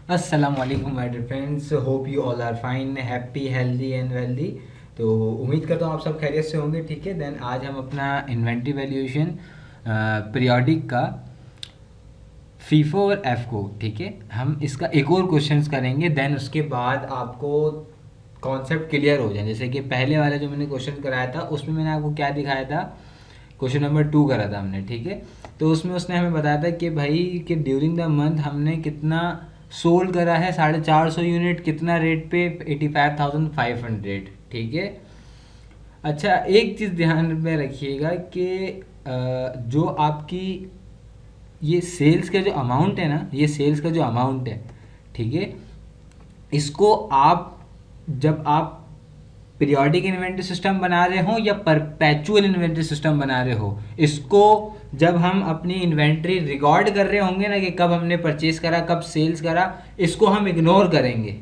अस्सलामुअलैकुम my dear friends, hope you all are fine, happy, healthy and wealthy. तो उम्मीद करता हूँ आप सब खैरियत से होंगे। ठीक है, देन आज हम अपना इन्वेंटरी वैल्यूएशन पीरियोडिक का फीफो और एफ को, ठीक है, हम इसका एक और क्वेश्चंस करेंगे। देन उसके बाद आपको कॉन्सेप्ट क्लियर हो जाए। जैसे कि पहले वाला जो मैंने क्वेश्चन कराया था उसमें मैंने आपको क्या दिखाया था, क्वेश्चन नंबर 2 करा था हमने, ठीक है। तो उसमें उसने हमें बताया था कि भाई कि ड्यूरिंग द मंथ हमने कितना सोल्ड करा है, 450 यूनिट, कितना रेट पे, 85,500, ठीक है। अच्छा, एक चीज़ ध्यान में रखिएगा कि जो आपकी ये सेल्स का जो अमाउंट है ना, ये सेल्स का जो अमाउंट है, ठीक है, इसको आप जब आप पीरियोडिक इन्वेंटरी सिस्टम बना रहे हो या परपेचुअल इन्वेंटरी सिस्टम बना रहे हो, इसको जब हम अपनी इन्वेंटरी रिकॉर्ड कर रहे होंगे ना कि कब हमने परचेज करा, कब सेल्स करा, इसको हम इग्नोर करेंगे,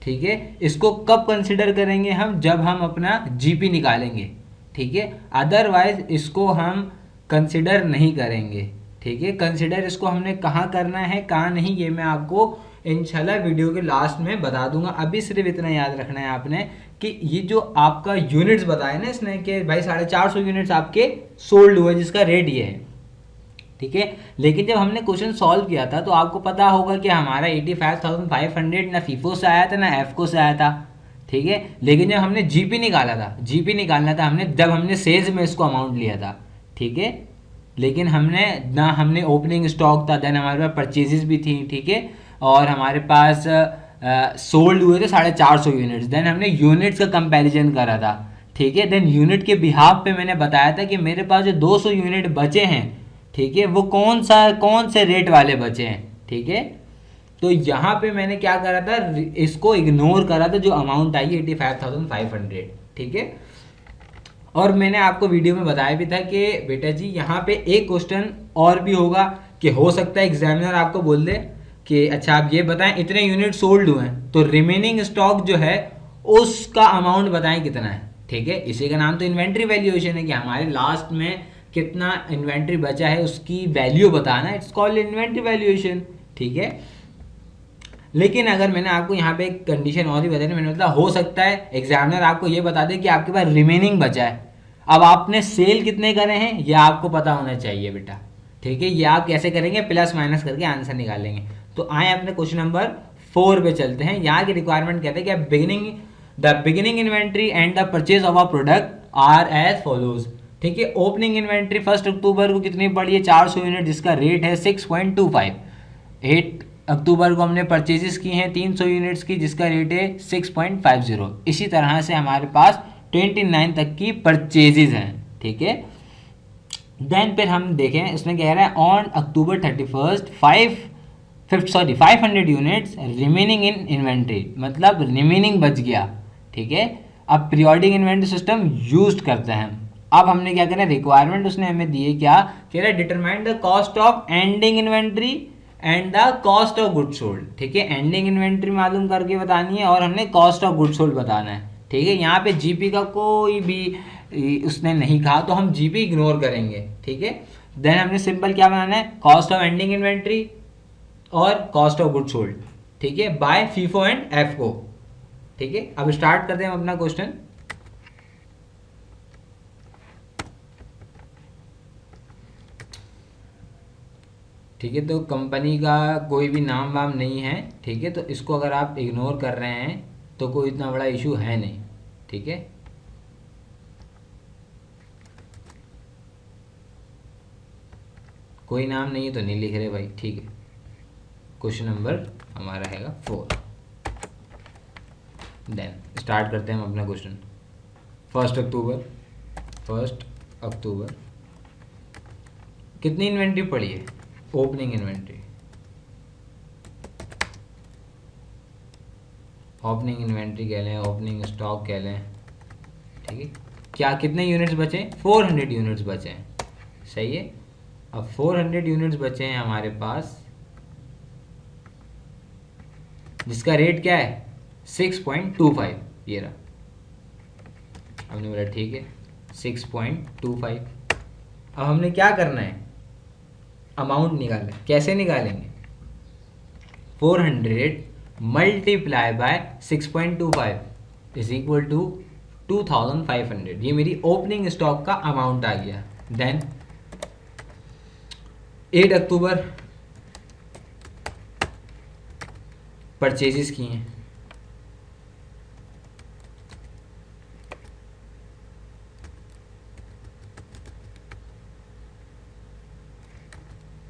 ठीक है। इसको कब कंसिडर करेंगे हम, जब हम अपना जीपी निकालेंगे, ठीक है। अदरवाइज इसको हम कंसिडर नहीं करेंगे, ठीक है। कंसिडर इसको हमने कहाँ करना है, कहाँ नहीं, ये मैं आपको इंशाल्लाह वीडियो के लास्ट में बता दूंगा। अभी सिर्फ इतना याद रखना है आपने कि ये जो आपका यूनिट्स बताए ना इसने कि भाई 450 यूनिट्स आपके सोल्ड हुए जिसका रेट ये है, ठीक है। लेकिन जब हमने क्वेश्चन सॉल्व किया था तो आपको पता होगा कि हमारा 85,500 ना फीफो से आया था ना एफको से आया था, ठीक है। लेकिन जब हमने जीपी निकाला था, जीपी निकालना था हमने जब हमने सेल्स में इसको अमाउंट लिया था, ठीक है। लेकिन हमने ओपनिंग स्टॉक था, देन हमारे पास परचेजेस भी थी, ठीक है, और हमारे पास सोल्ड हुए थे 450 यूनिट्स। देन हमने यूनिट्स का कंपैरिजन करा था, ठीक है। देन यूनिट के बिहाफ पे मैंने बताया था कि मेरे पास जो 200 यूनिट बचे हैं, ठीक है, वो कौन से रेट वाले बचे हैं, ठीक है। तो यहाँ पे मैंने क्या करा था, इसको इग्नोर करा था जो अमाउंट आई 85,500, ठीक है। और मैंने आपको वीडियो में बताया भी था कि बेटा जी यहाँ पे एक क्वेश्चन और भी होगा कि हो सकता है एग्जामिनर आपको बोल दे कि अच्छा आप ये बताएं इतने यूनिट सोल्ड हुए हैं, तो रिमेनिंग स्टॉक जो है उसका अमाउंट बताएं कितना है, ठीक है। इसी का नाम तो इन्वेंट्री वैल्यूएशन है कि हमारे लास्ट में कितना इन्वेंट्री बचा है उसकी वैल्यू बताना, इट्स कॉल्ड इन्वेंट्री वैल्यूएशन, ठीक है। लेकिन अगर मैंने आपको यहाँ पे एक कंडीशन और ही बताई, मैंने मतलब हो सकता है एग्जामिनर आपको ये बता दे कि आपके पास रिमेनिंग बचा है। अब आपने सेल कितने करे हैं ये आपको पता होना चाहिए बेटा, ठीक है। ये आप कैसे करेंगे, प्लस माइनस करके आंसर निकालेंगे। तो आए अपने क्वेश्चन नंबर 4 पे चलते हैं। यहाँ की रिक्वायरमेंट कहते हैं कि the beginning inventory and the purchase of a product are as follows, ठीक है। ओपनिंग इन्वेंट्री 1 अक्टूबर को कितनी पड़ी है, 400 यूनिट, जिसका रेट है 6.25। 8 अक्टूबर को हमने परचेजेस की हैं 300 यूनिट्स की, जिसका रेट है 6.50। इसी तरह से हमारे पास 29 तक की परचेजेस हैं, ठीक है। देन फिर हम देखें इसमें कह रहा है on October 31 500 units remaining in inventory, मतलब रिमेनिंग बच गया, ठीक है। अब पीरियोडिक इन्वेंट्री सिस्टम यूज करते हैं हम। अब हमने क्या करना है, रिक्वायरमेंट उसने हमें दी है, क्या कह रहा है, determine the cost of ending inventory and the cost of good sold, ठीक है। एंडिंग इन्वेंट्री मालूम करके बतानी है और हमने कॉस्ट ऑफ गुड सोल्ड बताना है, ठीक है। यहाँ पे जीपी का कोई भी उसने नहीं कहा तो हम जीपी इग्नोर करेंगे, ठीक है। देन हमने सिंपल क्या बनाना है, कॉस्ट ऑफ एंडिंग इन्वेंट्री और कॉस्ट ऑफ गुड सोल्ड, ठीक है, बाय फीफो एंड एफ को, ठीक है। अब स्टार्ट करते हैं हम अपना क्वेश्चन। ठीक है, तो कंपनी का कोई भी नाम वाम नहीं है, ठीक है। तो इसको अगर आप इग्नोर कर रहे हैं तो कोई इतना बड़ा इशू है नहीं, ठीक है। कोई नाम नहीं है तो नहीं लिख रहे भाई, ठीक है। क्वेश्चन नंबर हमारा हैगा 4। देन स्टार्ट करते हैं हम अपना क्वेश्चन। 1 अक्टूबर कितनी इन्वेंट्री पड़ी है, ओपनिंग इन्वेंट्री, ओपनिंग इन्वेंट्री कह लें, ओपनिंग स्टॉक कह लें, ठीक है। क्या कितने यूनिट्स बचे, 400 यूनिट्स बचे हैं, सही है। अब 400 यूनिट्स बचे हैं हमारे पास, जिसका रेट क्या है 6.25, ये रहा। हमने बोला ठीक है 6.25। अब हमने क्या करना है, अमाउंट निकालना है। कैसे निकालेंगे, 400 multiply by 6.25 is equal to 2500। ये मेरी ओपनिंग स्टॉक का अमाउंट आ गया। देन 8 अक्टूबर परचेजेस किए हैं,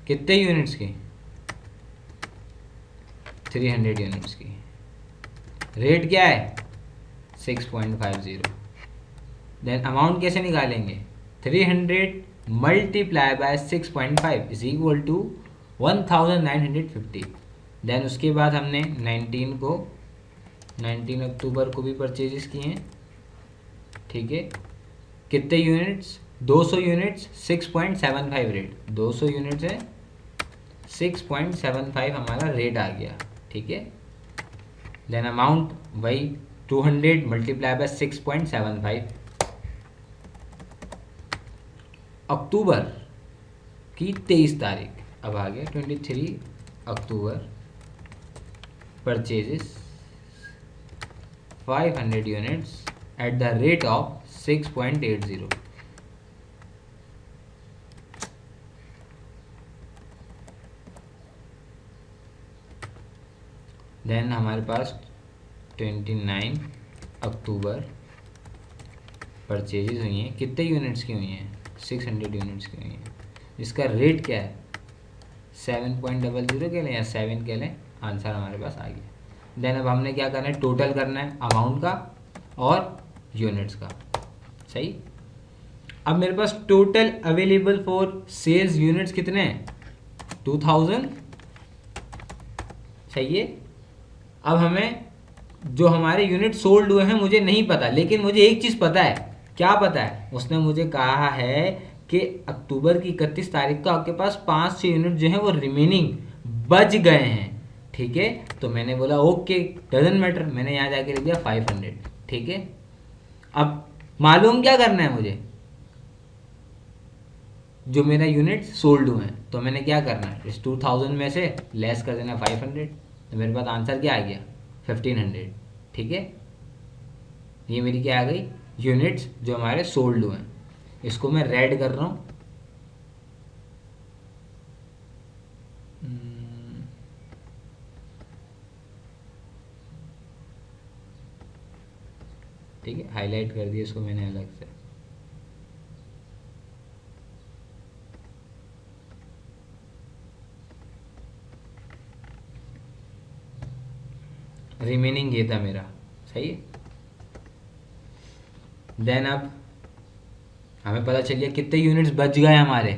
कितने यूनिट्स की? 300 यूनिट्स की। रेट क्या है? 6.50। देन अमाउंट कैसे निकालेंगे? 300 multiply by 6.5 is equal to 1950। Then उसके बाद हमने 19 अक्टूबर को भी परचेजेस किए हैं, ठीक है। कितने यूनिट्स? 200 units, 6.75 rate. 200 यूनिट्स है, 6.75 हमारा रेट आ गया, ठीक है। देन अमाउंट वही 200 मल्टीप्लाई बाय 6.75। अक्टूबर की 23 तारीख, अब आ गया 23 October, purchases 500 units at the rate of 6.80। Then हमारे पास 29 अक्टूबर परचेजेज हुई हैं, कितने यूनिट्स की हुई हैं? 600 यूनिट्स की हुई हैं। इसका रेट क्या है? 7.00 के लें या 7 के लें, आंसर हमारे पास आ गया। देन अब हमने क्या करना है? टोटल करना है अमाउंट का और यूनिट्स का, सही। अब मेरे पास total available for sales units कितने हैं? 2000, सही है। अब हमें जो हमारे यूनिट सोल्ड हुए हैं मुझे नहीं पता, लेकिन मुझे एक चीज़ पता है। क्या पता है? उसने मुझे कहा है कि अक्टूबर की 31 तारीख को आपके पास 500 यूनिट जो हैं वो रिमेनिंग बच गए हैं, ठीक है। तो मैंने बोला ओके, डजंट मैटर, मैंने यहाँ जाके लिख दिया 500, ठीक है। अब मालूम क्या करना है मुझे? जो मेरा यूनिट सोल्ड हुए हैं, तो मैंने क्या करना है? इस 2000 में से लेस कर देना 500, तो मेरे पास आंसर क्या आ गया? 1500, ठीक है। ये मेरी क्या आ गई? यूनिट्स जो हमारे सोल्ड हुए हैं। इसको मैं रेड कर रहा हूँ, ठीक है, हाईलाइट कर दिया इसको मैंने अलग से। रिमेनिंग ये था मेरा, सही है। देन अब हमें पता चल गया कितने यूनिट्स बच गए हमारे?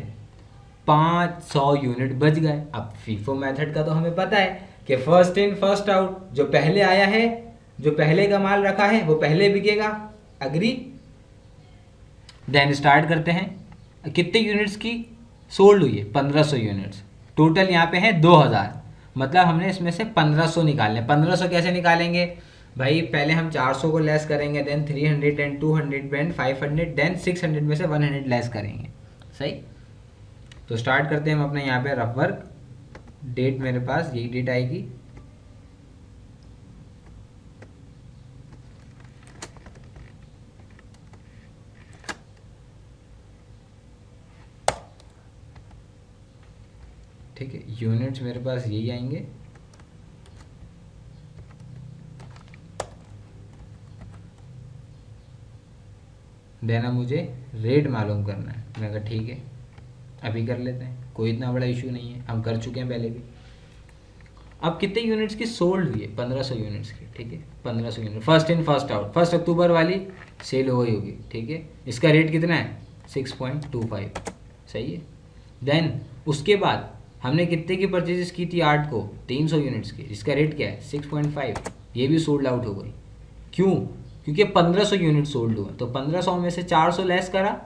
500 यूनिट बच गए। अब फीफो मेथड का तो हमें पता है कि फर्स्ट इन फर्स्ट आउट, जो पहले आया है, जो पहले का माल रखा है वो पहले बिकेगा, अग्री। देन स्टार्ट करते हैं। कितने यूनिट्स की सोल्ड हुई है? 1500 यूनिट्स। टोटल यहाँ पे है 2000, मतलब हमने इसमें से 1500 निकालने। 1500 कैसे निकालेंगे भाई? पहले हम 400 को लेस करेंगे, देन 300, देन 200, देन 500, देन 600 में से 100 लेस करेंगे, सही। तो स्टार्ट करते हैं हम अपने यहाँ पे रफ वर्क। डेट मेरे पास यही डेट आएगी, ठीक है। यूनिट्स मेरे पास यही आएंगे, देना मुझे रेट मालूम करना है। मैं कहा ठीक है, अभी कर लेते हैं, कोई इतना बड़ा इशू नहीं है, हम कर चुके हैं पहले भी। अब कितने यूनिट्स की सोल्ड हुई है? 1500 यूनिट्स की, ठीक है। 1500 unit, first in first out, 1 अक्टूबर वाली सेल हो गई होगी, ठीक है। इसका रेट कितना है? 6.25, सही है। देन उसके बाद हमने कितने की परचेजेस की थी? 8 को 300 यूनिट्स की, जिसका रेट क्या है? 6.5। ये भी सोल्ड आउट हो गई। क्यों? क्योंकि 1500 यूनिट सोल्ड हुए, तो 1500 में से 400 लेस करा,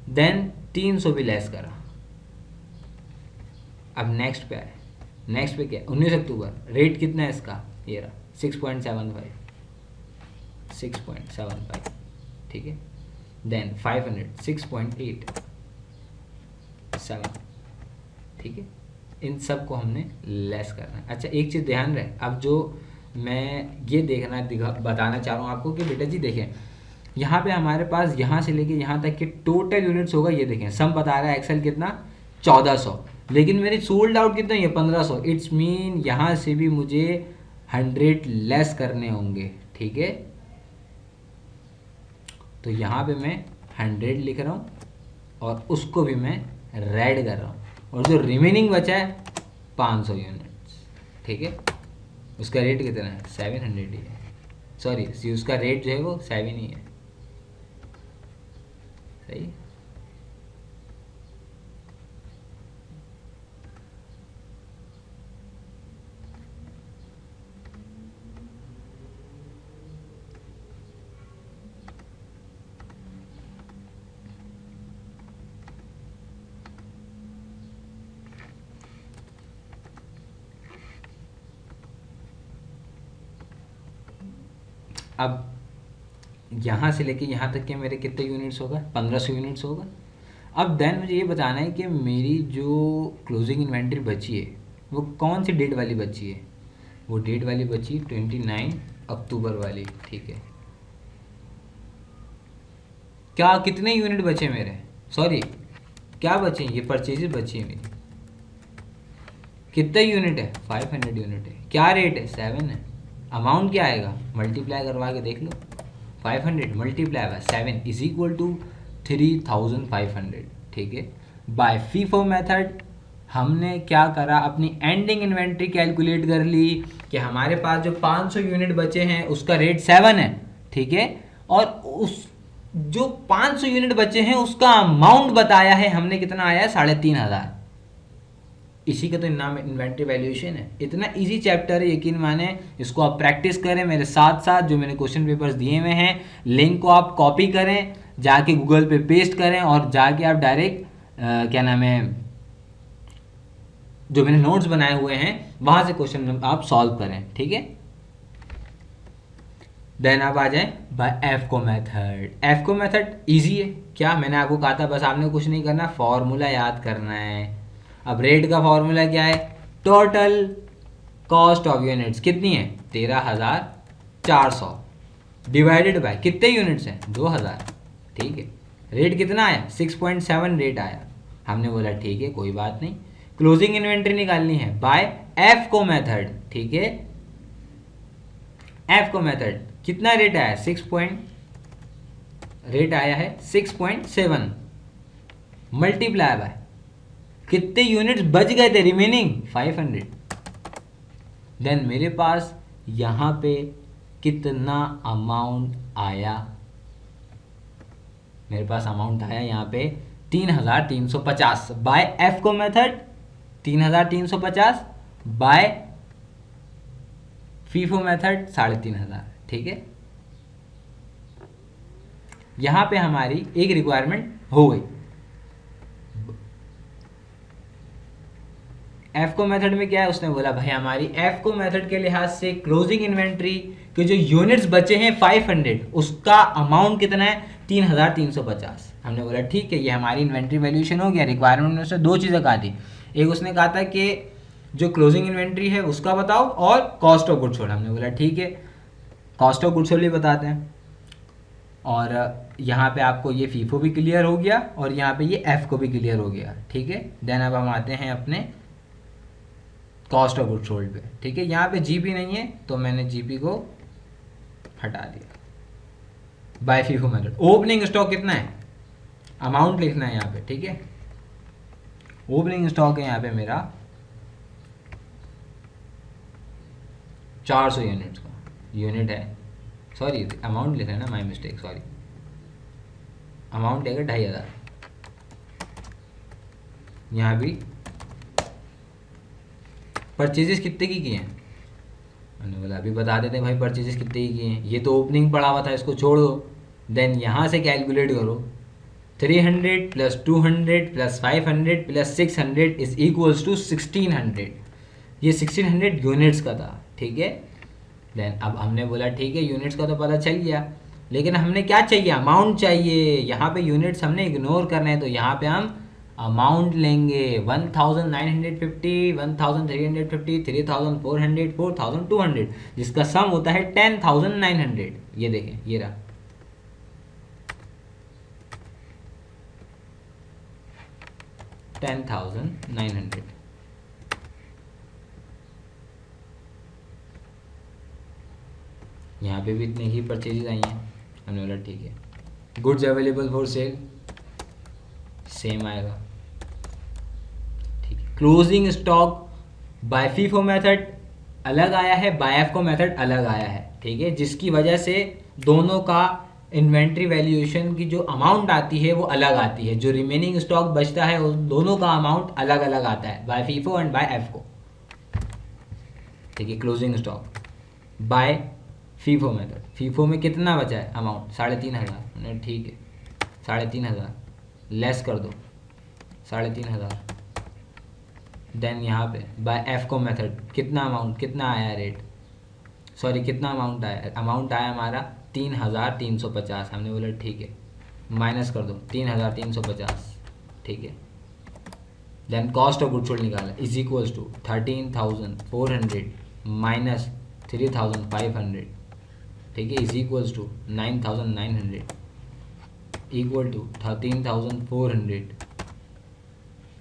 देन 300 भी लेस करा। अब नेक्स्ट पे आए। नेक्स्ट पे क्या? 19 अक्टूबर, रेट कितना है इसका? ये रहा 6.75, 6.75, ठीक है। देन 500, 6.87, ठीक है। इन सब को हमने लेस करना है। अच्छा एक चीज़ ध्यान रहे, अब जो मैं ये बताना चाह रहा हूँ आपको कि बेटा जी देखें, यहाँ पे हमारे पास यहाँ से लेके यहाँ तक के टोटल यूनिट्स होगा, ये देखें सम बता रहा है एक्सेल कितना 1400, लेकिन मेरी सोल्ड आउट कितना है 1500। इट्स मीन यहाँ से भी मुझे 100 लेस करने होंगे, ठीक है। तो यहाँ पे मैं 100 लिख रहा हूँ और उसको भी मैं रेड कर रहा हूँ, और जो रिमेनिंग बचा है 500 यूनिट्स, ठीक है। उसका रेट कितना है 700 ही है, सॉरी उसका रेट जो है वो 7 ही है, सही। अब यहाँ से लेके यहाँ तक के मेरे कितने यूनिट्स होगा 1500 यूनिट्स होगा। अब देन मुझे ये बताना है कि मेरी जो क्लोजिंग इन्वेंट्री बची है वो कौन सी डेट वाली बची है। वो डेट वाली बची 29 अक्टूबर वाली, ठीक है। क्या कितने यूनिट बचे मेरे, सॉरी क्या बचे, ये परचेजेस बची है मेरी। कितने यूनिट है 500 यूनिट है। क्या रेट है 7 है। अमाउंट क्या आएगा, मल्टीप्लाई करवा के देख लो, 500 multiply by 7 is equal to 3500, ठीक है। बाय फीफो मेथड हमने क्या करा, अपनी एंडिंग इन्वेंट्री कैलकुलेट कर ली कि हमारे पास जो 500 यूनिट बचे हैं उसका रेट 7 है, ठीक है। और उस जो 500 यूनिट बचे हैं उसका अमाउंट बताया है हमने, कितना आया है 3500। इसी का तो नाम इन्वेंट्री वैल्यूएशन है। इतना इजी चैप्टर है, यकीन माने। इसको आप प्रैक्टिस करें मेरे साथ साथ, जो मैंने क्वेश्चन पेपर्स दिए हुए हैं लिंक को आप कॉपी करें, जाके गूगल पे पेस्ट करें और जाके आप डायरेक्ट क्या नाम है जो मैंने नोट्स बनाए हुए हैं वहां से क्वेश्चन आप सॉल्व करें, ठीक है। देन आप आ जाएं बाय एफको मेथड। एफको मेथड इजी है, क्या मैंने आपको कहा था, बस आपने कुछ नहीं करना, फॉर्मूला याद करना है। अब रेट का फॉर्मूला क्या है, टोटल कॉस्ट ऑफ यूनिट्स कितनी है 13400 डिवाइडेड बाय कितने यूनिट्स हैं 2000, ठीक है। रेट कितना आया 6.7 रेट आया। हमने बोला ठीक है कोई बात नहीं, क्लोजिंग इन्वेंट्री निकालनी है बाय एफको मेथड, ठीक है। एफको मेथड कितना रेट आया रेट आया है 6.7 मल्टीप्लाई बाय कितने यूनिट्स बच गए थे रिमेनिंग 500। देन मेरे पास यहां पे कितना अमाउंट आया, मेरे पास अमाउंट आया यहाँ पे 3350 बाय एफको मेथड, 3350 बाय फीफो मेथड 3500, ठीक है। यहां पे हमारी एक रिक्वायरमेंट हो गई। एफको मेथड में क्या है, उसने बोला भाई हमारी एफको मेथड के लिहाज से क्लोजिंग इन्वेंट्री के जो यूनिट्स बचे हैं 500 उसका अमाउंट कितना है 3350। हमने बोला ठीक है ये हमारी इन्वेंट्री वैल्यूएशन हो गया। रिक्वायरमेंट में उसने दो चीज़ें कहा थी, एक उसने कहा था कि जो क्लोजिंग इन्वेंट्री है उसका बताओ और कॉस्ट ऑफ गुड्स सोल्ड। हमने बोला ठीक है कॉस्ट ऑफ गुड्स सोल्ड ही बताते हैं। और यहाँ पे आपको ये फीफो भी क्लियर हो गया और यहाँ पे ये एफ को भी क्लियर हो गया, ठीक है। देन अब हम आते हैं अपने कॉस्ट ऑफ गुड्स सोल्ड पे, ठीक है। यहाँ पे जीपी नहीं है तो मैंने जीपी को हटा दिया by FIFO method. Opening stock कितना है, अमाउंट लिखना है यहाँ पे, ठीक है। ओपनिंग स्टॉक है यहाँ पे मेरा 400 यूनिट्स का यूनिट है, सॉरी अमाउंट लिखना है ना, माई मिस्टेक, सॉरी। अमाउंट है 2500। यहाँ भी परचेजेस कितने की किए हैं, मैंने बोला अभी बता देते हैं भाई परचेजेस कितने की किए हैं। ये तो ओपनिंग पड़ा हुआ था, इसको छोड़ दो। देन यहाँ से कैलकुलेट करो 300 plus 200 plus 500 plus 600 is equals to 1600। ये 1600 यूनिट्स का था, ठीक है। देन अब हमने बोला ठीक है यूनिट्स का तो पता चल गया, लेकिन हमने क्या चाहिए, अमाउंट चाहिए। यहाँ पे यूनिट्स हमने इग्नोर करना है, तो यहाँ पे हम अमाउंट लेंगे 1950, 1350, 3400, 4200, जिसका सम होता है 10900। ये देखें, ये रहा 10900। यहाँ पे भी इतनी ही परचेजेज आई हैं, हमने बोला ठीक है। Goods available for sale same आएगा, ठीक है। Closing stock by FIFO method अलग आया है, बाय एफको मेथड अलग आया है, ठीक है, जिसकी वजह से दोनों का इन्वेंट्री वैल्यूएशन की जो अमाउंट आती है वो अलग आती है। जो रिमेनिंग स्टॉक बचता है उस दोनों का अमाउंट अलग अलग आता है, बाय फीफो एंड बाय एफको, ठीक है। Closing stock by FIFO method, FIFO में कितना बचा है अमाउंट 3500, ठीक है, 3500 लेस कर दो 3500। देन यहाँ पे बाय एफको मेथड कितना अमाउंट, कितना आया रेट, सॉरी कितना अमाउंट आया, अमाउंट आया हमारा 3350। हमने बोला ठीक है, माइनस कर दो 3350, ठीक है। Then cost of good sold निकाला इज इक्वल्स टू 13400 माइनस 3500, ठीक है, is equals to 9900 equal to 13400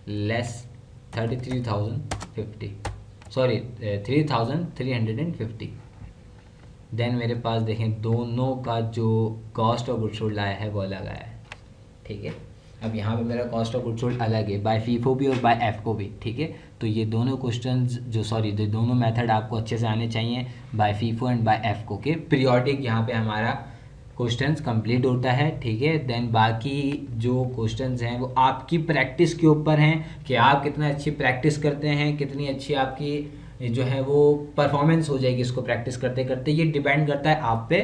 less 33,050, sorry 3350। Then मेरे पास देखें दोनों का जो कॉस्ट ऑफ गुड सोल्ड आया है वो अलग आया है, ठीक है। अब यहाँ पे मेरा कॉस्ट ऑफ गुड सोल्ड अलग है, बाय फीफो भी और बाय एफको भी, ठीक है। तो ये दोनों क्वेश्चंस जो दोनों मेथड आपको अच्छे से आने चाहिए, बाय फीफो एंड बाय एफको के। पीरियोडिक यहाँ पे हमारा क्वेश्चंस कंप्लीट होता है, ठीक है। देन बाकी जो क्वेश्चंस हैं वो आपकी प्रैक्टिस के ऊपर हैं कि आप कितना अच्छी प्रैक्टिस करते हैं, कितनी अच्छी आपकी जो है वो परफॉर्मेंस हो जाएगी इसको प्रैक्टिस करते करते। ये डिपेंड करता है आप पे,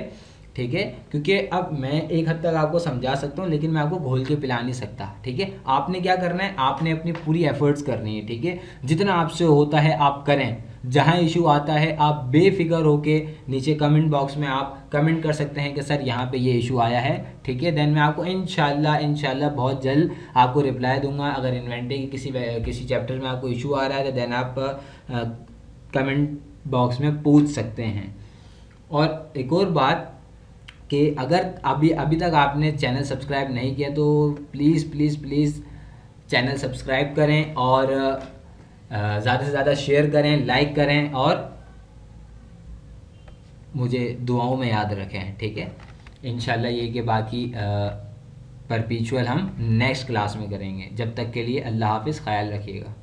ठीक है। क्योंकि अब मैं एक हद तक आपको समझा सकता हूँ लेकिन मैं आपको घोल के पिला नहीं सकता, ठीक है। आपने क्या करना है, आपने अपनी पूरी एफर्ट्स करनी है, ठीक है। जितना आपसे होता है आप करें, जहाँ इशू आता है आप बेफिक्र होके नीचे कमेंट बॉक्स में आप कमेंट कर सकते हैं कि सर यहाँ पे ये इशू आया है, ठीक है। देन मैं आपको इंशाल्लाह बहुत जल्द आपको रिप्लाई दूंगा। अगर इन्वेंटरी की किसी चैप्टर में आपको इशू आ रहा है तो देन आप कमेंट बॉक्स में पूछ सकते हैं। और एक और बात कि अगर अभी तक आपने चैनल सब्सक्राइब नहीं किया तो प्लीज़ चैनल सब्सक्राइब करें और ज़्यादा से ज़्यादा शेयर करें, लाइक करें और मुझे दुआओं में याद रखें, ठीक है। इंशाल्लाह ये कि बाकी परपीचुअल हम नेक्स्ट क्लास में करेंगे। जब तक के लिए अल्लाह हाफिज़, ख्याल रखिएगा।